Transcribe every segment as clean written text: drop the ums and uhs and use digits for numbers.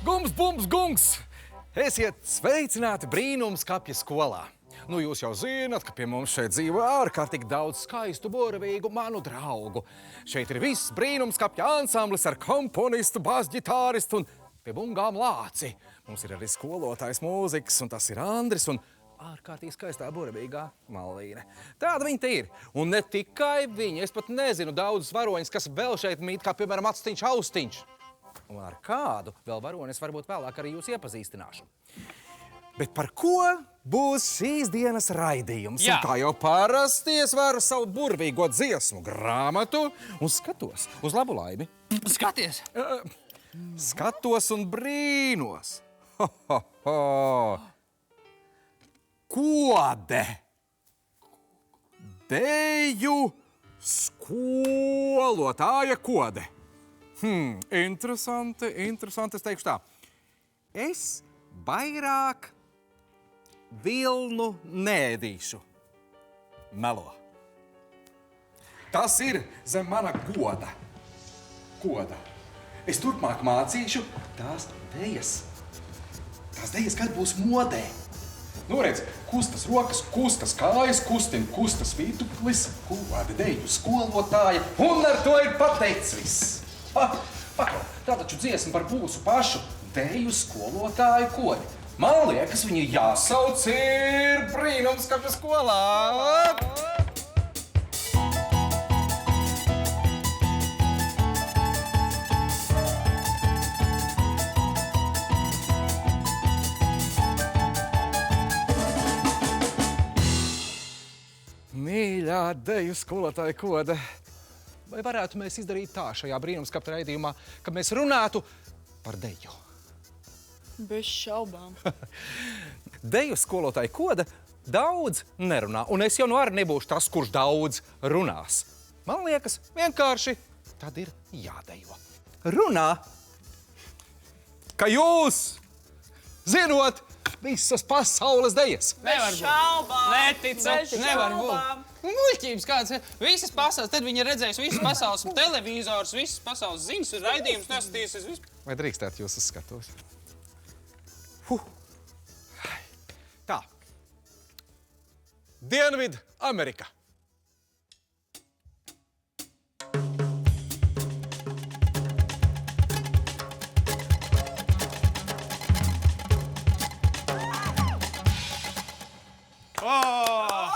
Gums, bums, gungs! Esiet sveicināti brīnumskapja skolā. Nu, jūs jau zināt, ka pie mums šeit dzīvo ārkārtīgi daudz skaistu, burvīgu manu draugu. Šeit ir viss brīnumskapja ansamblis ar komponistu, basģitāristu un pie bungām lāci. Mums ir arī skolotājs mūzikas, un tas ir Andris, un ārkārtīgi skaistā, burvīgā Malvīne. Tāda viņa te ir. Un ne tikai viņa, es pat nezinu daudzus varoņus, kas vēl šeit mīt, kā piemēram Actiņš Austiņš. Un ar kādu vēl varoni es varbūt vēlāk arī jūs iepazīstināšu. Bet par ko būs šīs dienas raidījums? Jā. Un kā jau parasti es varu savu burvīgo dziesmu grāmatu un skatos uz labu laimi. Skaties! Skatos un brīnos. Ho, ho, ho. Kode. Deju skolotāja kode. Interesanti. Es teikšu tā. Es vairāk vilnu nēdīšu. Melo. Tas ir zem mana goda. Es turpmāk mācīšu tās dejas. Tās dejas, kad būs modē. Nu, redz, kustas rokas, kustas kājas, kustas viduklis, goda deju skolotāja, un ar to ir pateikts viss. Tā taču dziesma par būsu pašu deju skolotāju kodi. Man liekas, viņu jāsauc ir brīnumskapja skolā. Mīļā deju skolotāja kode. Vai varētu mēs izdarīt tā šajā brīnumskapja raidījumā, ka mēs runātu par deju? Bez šaubām. Deju skolotāja kode daudz nerunā, un es jau nu arī nebūšu tas, kurš daudz runās. Man liekas, vienkārši tad ir jādejo. Runā, ka jūs zinot visas pasaules dejas. Nevar būt. Neticu, nevar būt. Muļķības kāds. Visas pasaules, tad viņi redzēs visas pasaules televizors, visas pasaules ziņas un raidījums neskatīsies vispār. Vai drīkstētu jūs uzskatos? Tā. Dienvidu Amerika.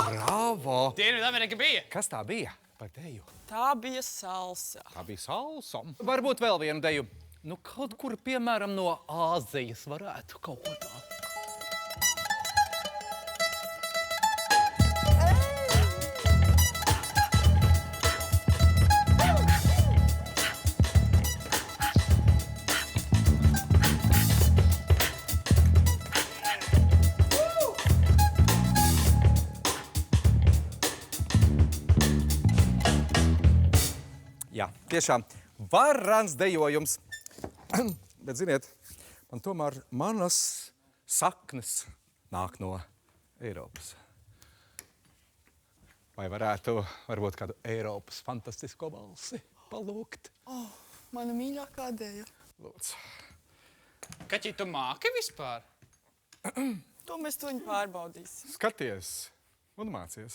Bravo! Dienvidu Amerika bija. Kas tā bija par deju? Tā bija salsa. Tā bija salsa. Varbūt vēl vienu deju. Nu, kaut kur, piemēram, no Āzijas varētu kaut ko tā. Jā, tiešām varans dejojums. Bet, ziniet, man tomēr manas saknes nāk no Eiropas. Vai varētu varbūt kādu Eiropas fantastisko balsi palūgt? Mana mīļākā deja. Lūdzu. Kaķi, tu māki vispār? To mēs tuņi pārbaudīsim. Skaties un mācies.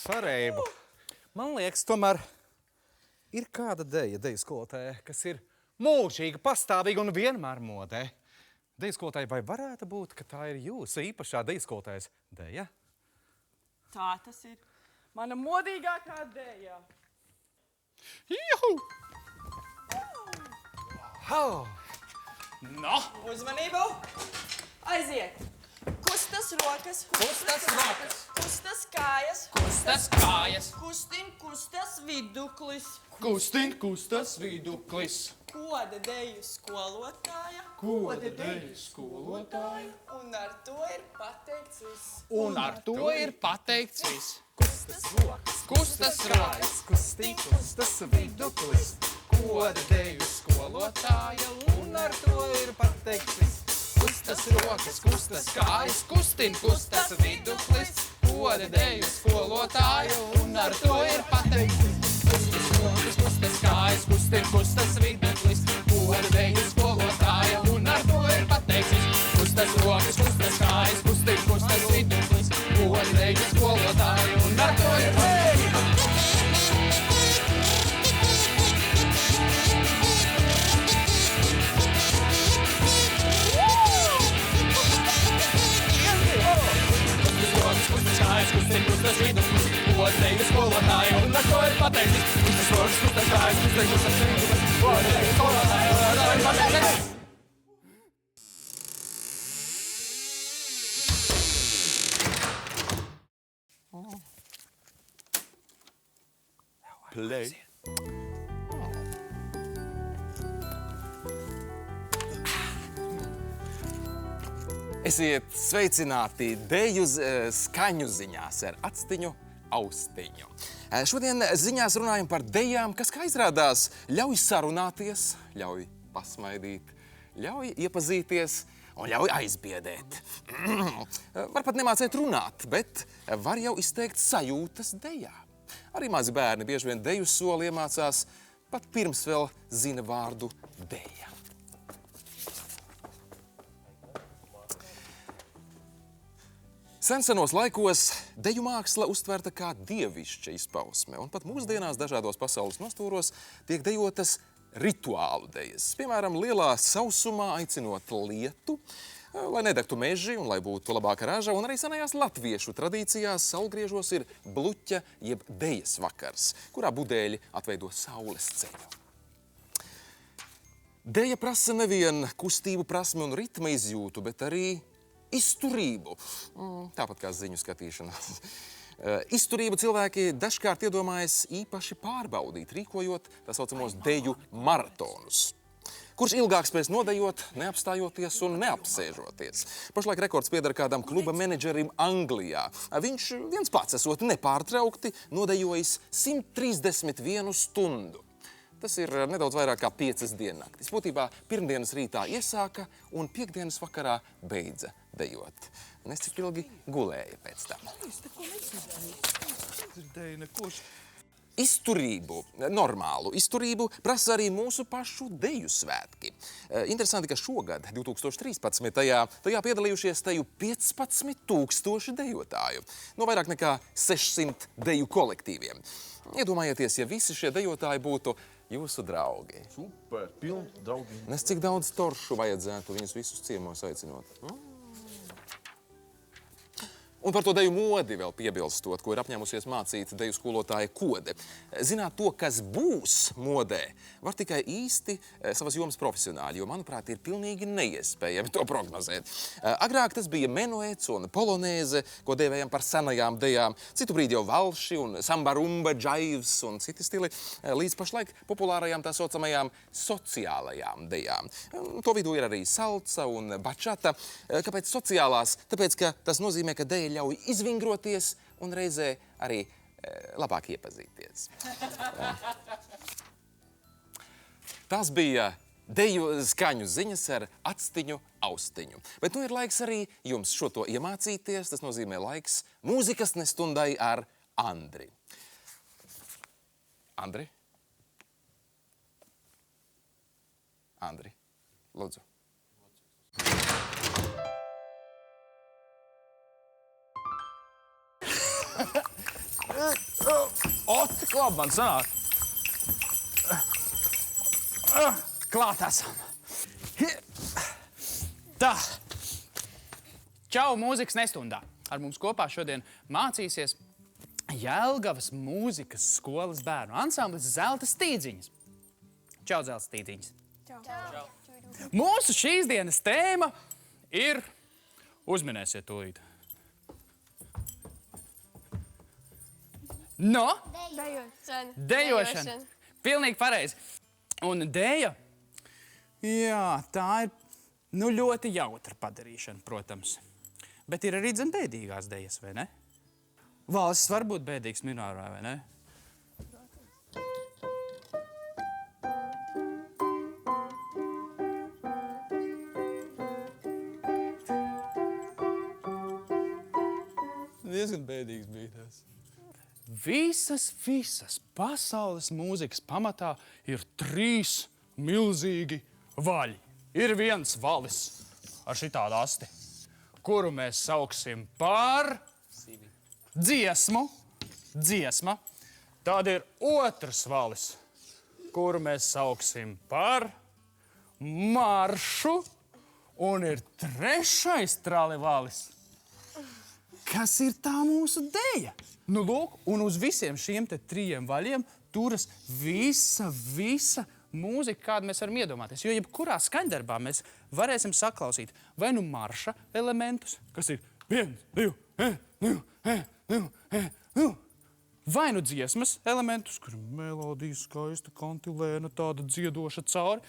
Sarēbu. Man liekas, tomēr ir kāda deju skolotāja, kas ir mūžīga, pastāvīga un vienmēr modē. Deju skolotāja, vai varētu būt, ka tā ir jūsu īpašā deju skolotājas deja? Tā tas ir. Mana modīgākā deja. Juhu! No! Uzmanību! Aiziet! Kustas rokas, Kustas rokas. kustas kājas, Kustas kājas. kustas viduklis, Kustin, kustas viduklis. Koda deju skolotāja. Koda deju skolotāja. Un ar to ir pateikts viss. Un ar to ir pateikts viss. Kustas rokas, kustin, kustas viduklis. Koda deju skolotāja. Un ar to ir pateikts viss. Kustas rokas, kustas kājas, kustin, kustas viduklis. Koda deju skolotāja. Un ar to ir pateikts viss. Kustas rokas, kustas kājas, kustin, kustas viduklis. Koda deju skolotāja. Un ar to ir pateikts viss. Kustas rokas, kustas kājas, kustin, kustas viduklis. Koda deju skolotāja. Un ar to ir pateikts viss. Kustas kājas, kustin, kustas viduklis. Koda deju skolotāja. Un ar to ir pateikts viss. Kustas rokas, kustas kājas, kustin, kustas viduklis. Koda deju skolotāja. Un ar to ir pateikts viss. Play. Esiet sveicināti deju skaņu ziņās ar Actiņu Austiņu. Šodien ziņās runājam par dejām, kas, kā izrādās, ļauj sarunāties, ļauj pasmaidīt, ļauj iepazīties un ļauj aizbiedēt. Var pat nemācēt runāt, bet var jau izteikt sajūtas dejā. Arī mazi bērni bieži vien deju soli iemācās, pat pirms vēl zina vārdu deja. Sensenos laikos deju māksla uztverta kā dievišķa izpausme, un pat mūsdienās dažādos pasaules nostūros tiek dejotas rituālu dejas. Piemēram, lielā sausumā aicinot lietu, lai nedegtu meži un lai būtu labāka raža, un arī senajās latviešu tradīcijās saulgriežos ir bluķa jeb dejas vakars, kurā budēļi atveido saules ceļu. Deja prasa nevien kustību prasmi un ritma izjūtu, bet arī izturību, tāpat kā ziņu skatīšana. Izturību cilvēki dažkārt iedomājas īpaši pārbaudīt, rīkojot tā saucamos deju maratonus. Kurš ilgāk spēs nodejot, neapstājoties un neapsēžoties. Pašlaik rekords pieder kādam kluba menedžerim Anglijā. Viņš viens pats esot nepārtraukti nodejojis 131 stundu. Tas ir nedaudz vairāk kā 5 diennaktis. Būtībā pirmdienas rītā iesāka un piektdienas vakarā beidza dejot. Es cik ilgi gulēju pēc tam. Izturību, normālu izturību, prasa arī mūsu pašu deju svētki. Interesanti, ka šogad, 2013. tajā piedalījušies teju 15,000 dejotāju no vairāk nekā 600 deju kolektīviem. Iedomājieties, ja visi šie dejotāji būtu jūsu draugi. Super, pilni draugi. Nes cik daudz toršu vajadzētu viņus visus ciemos aicinot. Un par to deju modi vēl piebilstot, ko ir apņēmusies mācīt deju skolotāja Kode. Zināt to, kas būs modē, var tikai īsti savas jomas profesionāļi, jo, manuprāt, ir pilnīgi neiespējami to prognozēt. Agrāk tas bija menuets un polonēze, ko dēvējam par senajām dejām. Citu brīdi jau valši un samba, rumba, džaivs un citi stili, līdz pašlaik populārajām tā saucamajām sociālajām dejām. To vidū ir arī salsa un bačata. Kāpēc sociālās? Tāpēc, ka tas nozīmē, ka deja ļauj izvingroties un reizē arī labāk iepazīties. Tas bija deju skaņu ziņas ar Actiņu Austiņu. Bet nu ir laiks arī jums šo to iemācīties. Tas nozīmē laiks mūzikas nestundai ar Andri. Andri? Andri, lūdzu. Cik labi man sanāk. Klāt esam. Tā. Čau mūzikas nestundā. Ar mums kopā šodien mācīsies Jelgavas mūzikas skolas bērnu ansamblis Zelta Stīdziņas. Čau, Zelta Stīdziņas. Čau. Mūsu šīs dienas tēma ir, uzminēsiet tūlīt. No? Dejošana. Dejošana. Pilnīgi pareizi. Un dēja, jā, tā ir ļoti jautra padarīšana, protams. Bet ir arī dzen bēdīgās dējas, vai ne? Valsts var būt bēdīgs minorā, vai ne? Diezgan bēdīgs bija tas. Visas pasaules mūzikas pamatā ir 3 milzīgi vaļi. Ir viens valis ar šitādu asti, kuru mēs sauksim par dziesma. Tad ir otrs valis, kuru mēs sauksim par maršu, un ir trešais tralivalis. Kas ir tā mūsu dēja? Nu, lūk, un uz visiem šiem te 3 vaļiem turas visa mūzika, kādu mēs varam iedomāties. Jo jebkurā skaņdarbā mēs varēsim saklausīt vai nu marša elementus, kas ir 1, 2, vai nu dziesmas elementus, kur melodija skaista, kantilēna, tāda dziedoša cauri,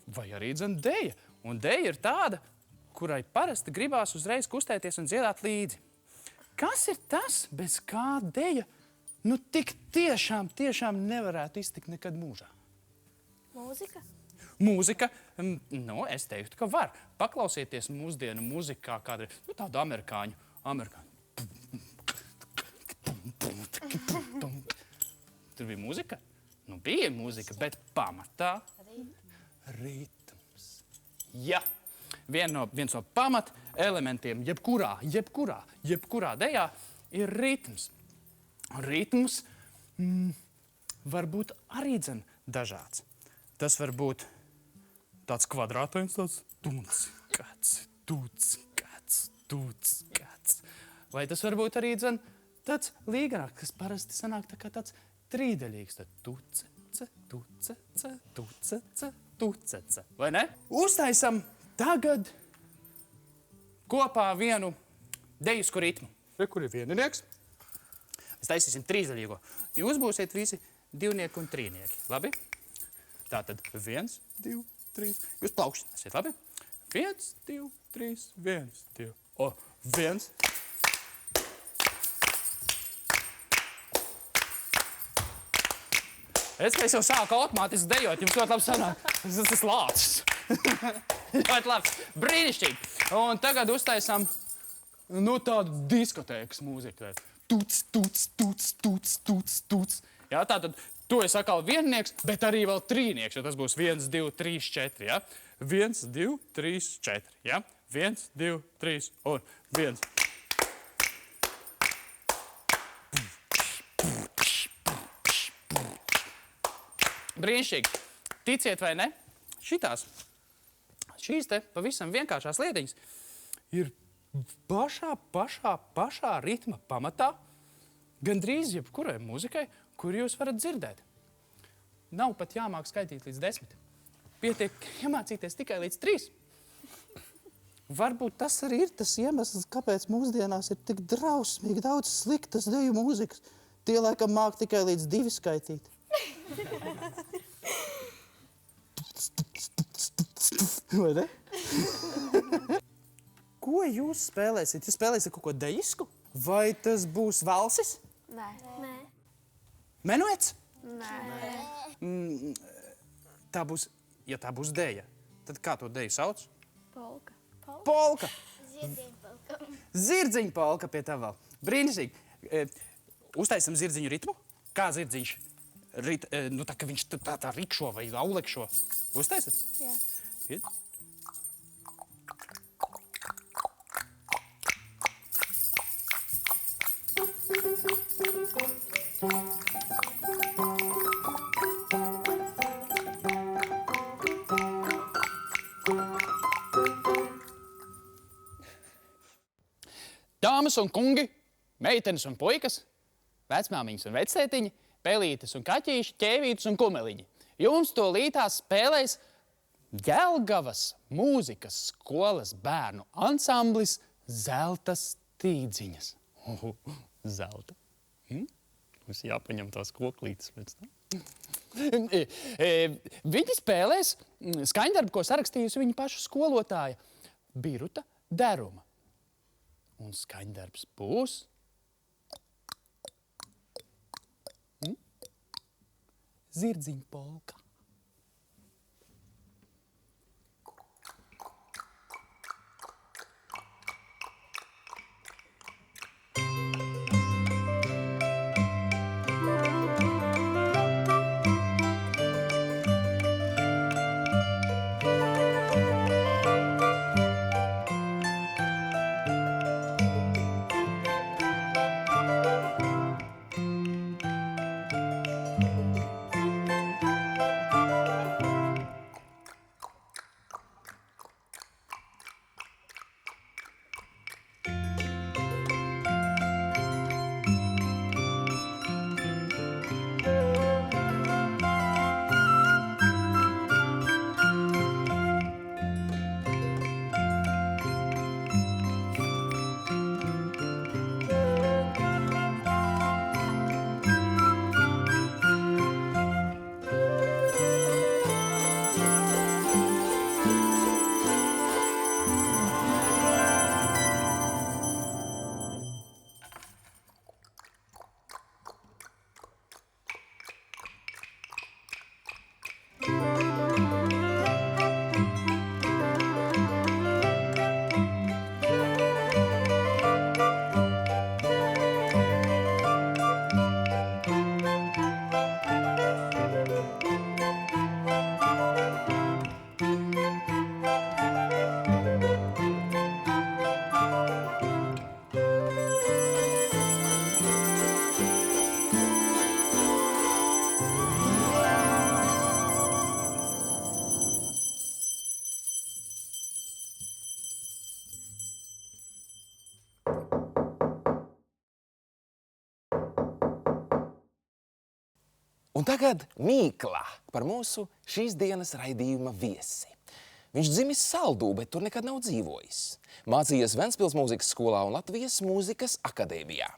vai arī dzen dēja. Un dēja ir tāda, kurai parasti gribās uzreiz kustēties un dziedāt līdzi. Kas ir tas, bez kā dēja, tik tiešām nevarētu iztikt nekad mūžā? Mūzika? Mūzika, es teiktu, ka var. Paklausieties mūsdienu mūzikā, kāda ir tāda amerikāņu. Tur bija mūzika? Bija mūzika, bet pamatā ritms. Jā. Viens no pamat elementiem, jebkurā dejā ir ritms. Ritms var būt arī dzen dažāds. Tas var būt tāds kvadrātains, tāds tuc, vai tas var būt arī dzen tāds līgarāk, kas parasti sanāk tā kā tāds trīdaļīgs. Tucece, vai ne? Uztaisam tagad kopā vienu dejisku ritmu. Kur ir vieninieks? Mēs taisīsim trīsdaļīgo. Jūs būsiet visi divnieki un trīnieki, labi? Tātad 1, 2, 3. Jūs plaukšanāsiet, labi? 1, 2, 3, 1, 2. 1. Es jau sāku automātiski dejot, jums ļoti labi sanāk. Tas ir lācis. Ļoti labi, brīnišķīgi. Un tagad uztaisām tādu diskotēkas mūziku. Tuc. Jā, tātad tu esi atkal viennieks, bet arī vēl trīnieks, jo tas būs 1, 2, 3, 4, jā? 1, 2, 3, 4, jā? 1, 2, 3 un 1. Brīnišķīgi. Ticiet vai ne? Šīs te pavisam vienkāršās lietiņas ir pašā ritma pamatā gandrīz jebkurai mūzikai, kur jūs varat dzirdēt. Nav pat jāmāk skaitīt līdz 10. Pietiek iemācīties tikai līdz 3. Varbūt tas arī ir tas iemesls, kāpēc mūsdienās ir tik drausmīgi daudz sliktas deju mūzikas. Tie laikam māk tikai līdz 2 skaitīt. Vai ne? Ko jūs spēlēsiet? Jūs spēlēsiet kaut ko dejisku? Vai tas būs valsis? Nē. Menuets? Nē. Tā būs deja. Tad kā to deju sauc? Polka. Polka. Zirdziņpolka. Zirdziņpolka pie tā vēl. Brīnišķīgi. Uztaisam zirdziņu ritmu. Kā zirdziņš? Tā ka viņš tā rikšo vai aulekšo. Uztaisat? Jā. Iet. Dāmas un kungi, meitenes un puikas, vecmāmiņas un vectētiņi, pelītes un kaķīši, ķēvītes un kumeliņi. Jums to lītās spēlēs Jelgavas mūzikas skolas bērnu ansamblis Zelta stīdziņas. Zelta. Mums jāpaņem tās koklītes pēc tam. Viņi spēlēs skaņdarbu, ko sarakstījusi viņa paša skolotāja Biruta Deruma. Un skaņdarbs būs Zirdziņu polka. Un tagad Mīklā par mūsu šīs dienas raidījuma viesi. Viņš dzimis Saldū, bet tur nekad nav dzīvojis. Mācījies Ventspils mūzikas skolā un Latvijas mūzikas akadēmijā.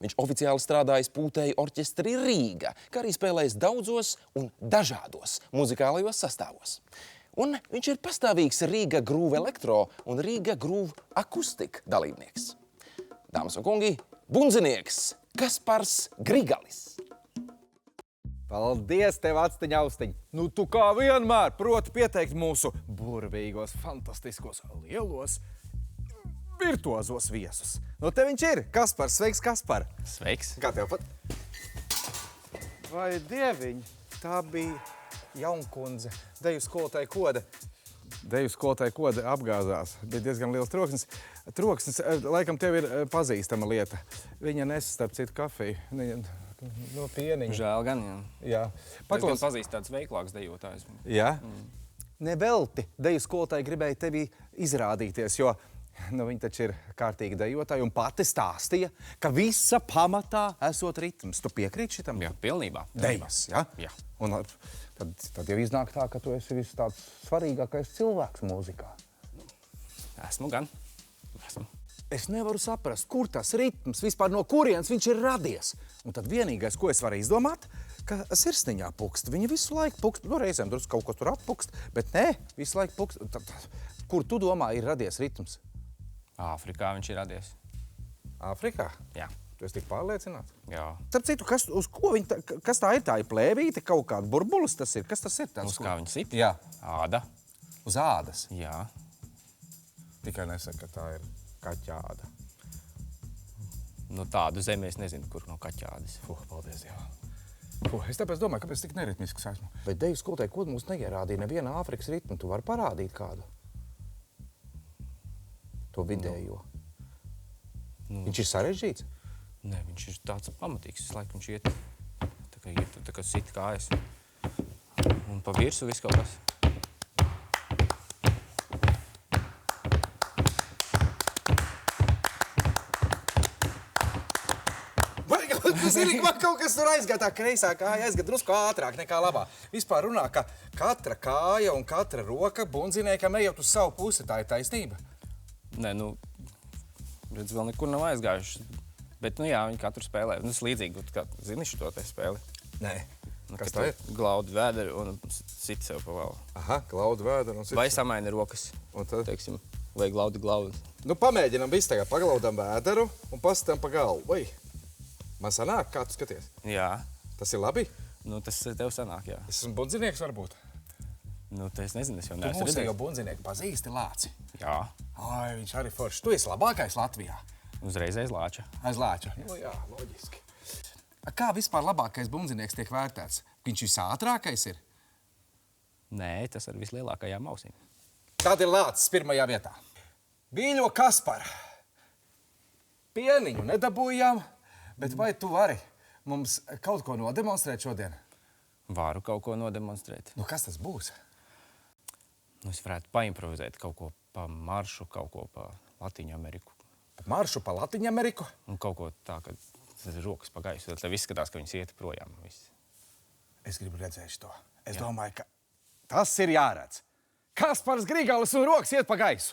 Viņš oficiāli strādājis pūtēju orķestrī Rīga, kā arī spēlējis daudzos un dažādos muzikālajos sastāvos. Un viņš ir pastāvīgs Rīga Groove Elektro un Rīga Groove Akustika dalībnieks. Dāmas un kungi, bundzinieks Kaspars Grigalis. Paldies tev, Actiņ Austiņ! Nu, tu kā vienmēr proti pieteikt mūsu burvīgos, fantastiskos, lielos, virtuozos viesus. Nu, te viņš ir. Kaspars, sveiks, Kaspar! Sveiks! Kā tev pat? Vai dieviņ, tā bija Jaunkundze, deju skolotāja Koda. Deju skolotāja Koda apgāzās. Bija diezgan liels troksnis. Troksnis, laikam, tev ir pazīstama lieta. Viņa nes, starp citu, kafiju. No pieniņa. Žēl gan, jā. Jā. Es gan pazīstu tāds veiklāks dejotājs. Jā? Nevelti deju skolotāji gribēja tevi izrādīties, jo viņi taču ir kārtīgi dejotāji un pati stāstīja, ka visa pamatā esot ritms. Tu piekrīti šitam? Jā, pilnībā. Dejas, ja? Jā. Un tad jau iznāk tā, ka tu esi viss tāds svarīgākais cilvēks mūzikā. Esmu gan. Esmu. Es nevaru saprast, kur tas ritms, vispār no kurienes viņš ir radies. Un tad vienīgais, ko es varu izdomāt, ka sirsniņā pukst. Viņa visu laiku pukst, nu reizēm drusku kaut ko tur atpukst, bet nē, visu laiku pukst. Kur tu domā ir radies ritms? Āfrikā viņš ir radies. Āfrikā? Jā. Tu esi tik pārliecināts? Jā. Starp citu, kas tā ir? Tā ir plēvīte, kaut kāda burbulis tas ir? Kas tas ir? Uz kā viņa sit? Jā. Āda. Uz ādas? Jā. Tikai nesaka, ka tā ir kaķāda. Nu tādu zemi es nezinu, kur no kaķādas. Paldies, jā. Es tāpēc domāju, kāpēc tik neritmisks esmu. Bet deju skolotāji Koda mums neierādīja nevienu Āfrikas ritmu. Tu vari parādīt kādu? To vidējo. Viņš ir sarežģīts? Nē, viņš ir tāds pamatīgs. Visu laiku viņš iet, tā kā sit kājas. Un pa virsu viss kaut kas. Zini, man kaut kas tur aizgāja, tā kreisā kāja aizgāja drusku ātrāk nekā labā. Vispār runā, ka katra kāja un katra roka bundziniekam ejot uz savu pusi. Tā ir taisnība? Nē, nu, redz, vēl nekur nav aizgājuši. Bet, nu jā, viņi katru spēlē. Nu, tas līdzīgi, kā zini šo te spēli. Nē. Nu, Kas kad tā ir? tu glaudi vēderi un sit sev pa valu. Aha, glaudu vēderu un cits. Vai samaini rokas, Un tad? teiksim, vai glaudi. Nu, pamēģinam visu tagad. Paglaudam vēderu un pastam pa galvu. Oi, man sanāk, kā tu skaties? Jā, Tas ir labi? nu tas tev sanāk, jā. Es esmu bundzinieks varbūt. Nu, te es nezinu, es jau Tu neesmu mūsu jau redzējis. bundzinieku pazīsti Lāci. Jā, Ai, viņš arī foršs. Tu esi labākais Latvijā. uzreiz aiz lāča. Aiz Lāča. Nu jā, loģiski. Kā vispār labākais bundzinieks tiek vērtēts? Viņš visātrākais ir? Nē, tas ar vislielākajām ausīm. Tad ir Lācis pirmajā vietā. Mīļo Kaspar, pieniņu nedabūjām, bet vai tu vari mums kaut ko nodemonstrēt šodien? Varu kaut ko nodemonstrēt. Nu, kas tas būs? Nu, es varētu paimprovizēt kaut ko pa maršu, kaut ko pa Latīņu Ameriku. Maršu pa Latviju Ameriku? Un kaut ko tā, ka tas ir rokas pa gaisu. Tad viss skatās, ka viņas iet projām. Viss. Es gribu redzēt to. Es domāju, ka tas ir jāredz. Kaspars Grigalis un rokas iet pa gaisu.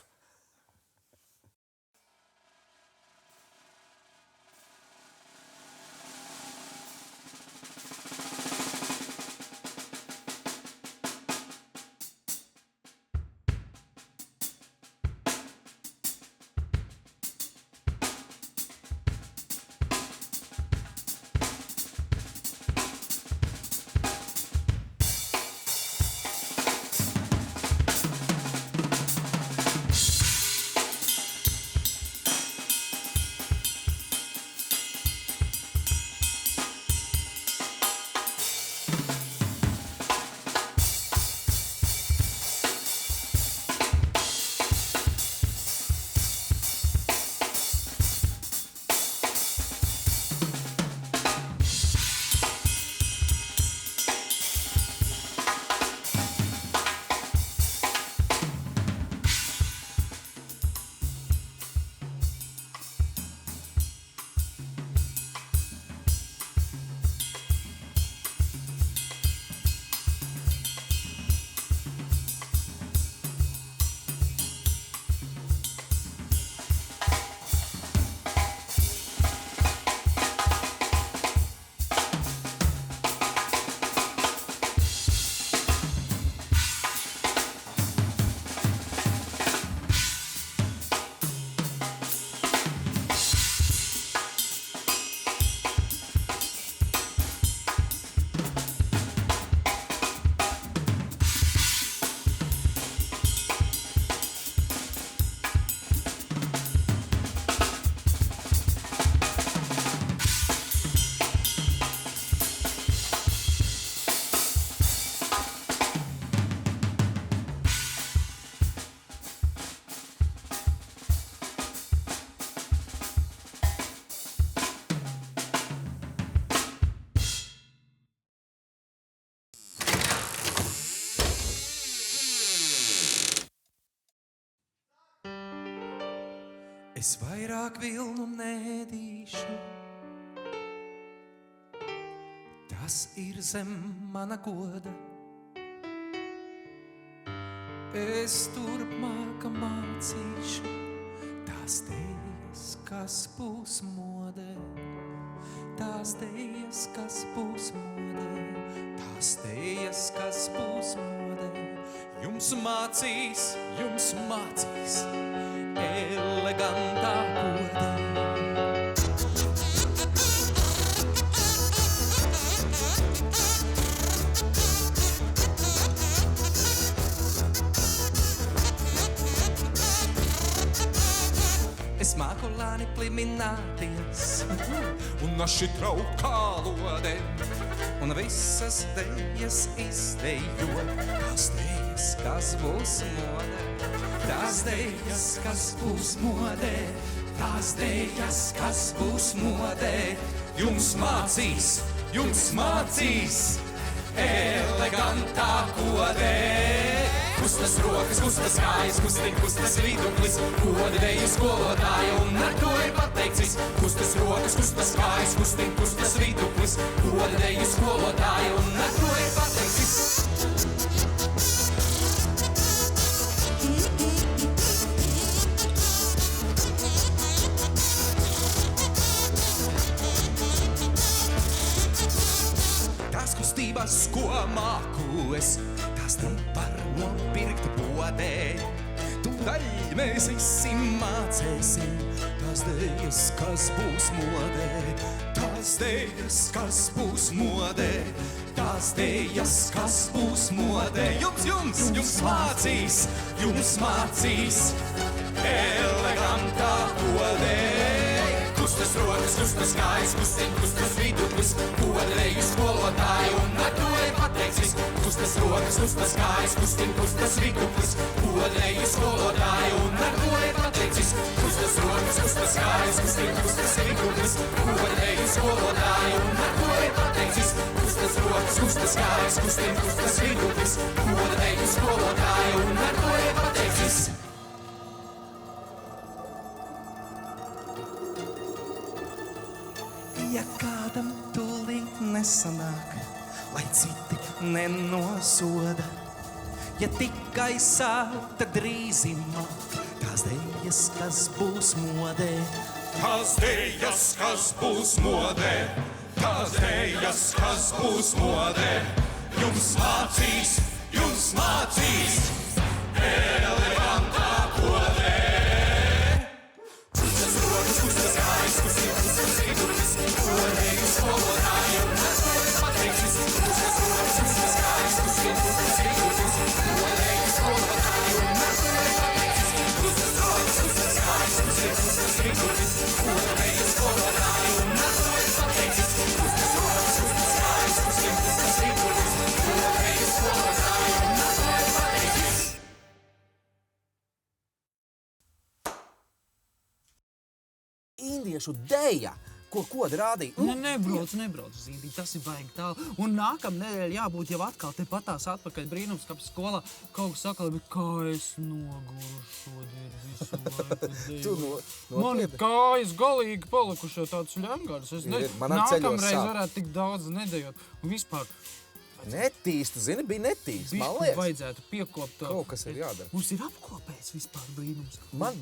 Es vairāk vilnu nedīšu, tas ir zem mana goda. Es turpmāk mācīšu tās dejas, kas būs modē. Tās dejas, kas būs modē. Tās dejas, kas būs modē. Jums mācīs elegantā kodē. Es māku lāni plimināties un naši traukt kā lode. Un visas dejas izdejot, tās dejas, kas būs modē. Tās dejas, kas būs modē. Tās dejas, kas būs modē. Jums mācīs elegantā kodē. Kustas rokas, kustas kājas, kustas viduklis, koda deju skolotāja, un ar to ir pateikts viss. Kustas rokas, kustas kājas, kustas viduklis, koda deju skolotāja, un ar to ir pateikts viss. visas, ko māku es, tās nevar nopirkt bodē. Tūdaļ mēs visi mācēsim tās dēļas, kas būs modē. Tās dēļas, kas būs modē. Tās dēļas, kas būs modē. Jums mācīs elegantā kodē. Kustas rokas, kustas kājas, kustas viduklis, kodēju skolotāju un ar to ir pateikts viss. Kustas rokas, kustas kājas, kustas viduklis, kodēju skolotāju un ar to ir pateikts viss. Kustas rokas, kustas kājas, kustas viduklis, kodēju skolotāju un ar to ir pateikts viss. Kustas rokas, kustas kājas, kustas viduklis, kodēju skolotāju un ar to ir pateikts viss. Ja kādam tūlīt nesanāk, lai citi nenosoda, ja tikai sāp, tad drīzumā tās dēļas, kas būs modē. Tās dēļas, kas būs modē, tās dēļas, kas būs modē. Jums mācīs elegantā kodē. Kustas rokas, kustas kājas, kustas viduklis, kodēju skolotāju un ar to ir pateikts viss. Kustas rokas, kustas kājas, kustas viduklis, kodēju skolotāju un ar to ir pateikts viss. Kustas rokas, kustas kājas, kustas viduklis, kodēju skolotāju un ar to ir pateikts viss. Kustas rokas, kustas kājas, kustas viduklis, kodēju skolotāju un ar to ir pateikts viss. Indiešu deja, ko koda rādīja. Nebrauc uz Indiju, tas ir baigi tālu. Un nākamnedēļ jābūt jau atkal tepatās atpakaļ Brīnumskapis skolā. Kaut kas saka, bet kā es noguru šodien visu laiku. Mani kājas galīgi palikuši jau tāds ļemgars. Es nākamreiz varētu tik daudz nedējot. Un vispār Netīsta, zini, bija netīsta, man liekas. Vajadzētu piekopt. Kaut kas ir jādara. Mums ir apkopējis vispār Brīnums. Man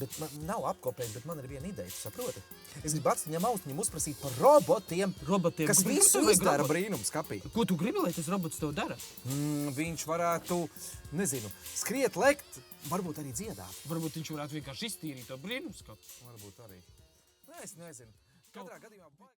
nav apkopējis, bet man ir viena ideja, tu saproti? Es gribu atstiņam austiņam uzprasīt par robotiem, kas visu izdara Brīnumskapī. Ko tu gribi, lai tas robots tev dara? Viņš varētu, nezinu, skriet, lekt, varbūt arī dziedāt. Varbūt viņš varētu vienkārši iztīrīt to Brīnumskapu. Varbūt arī. Es nezinu. Katrā gadījumā...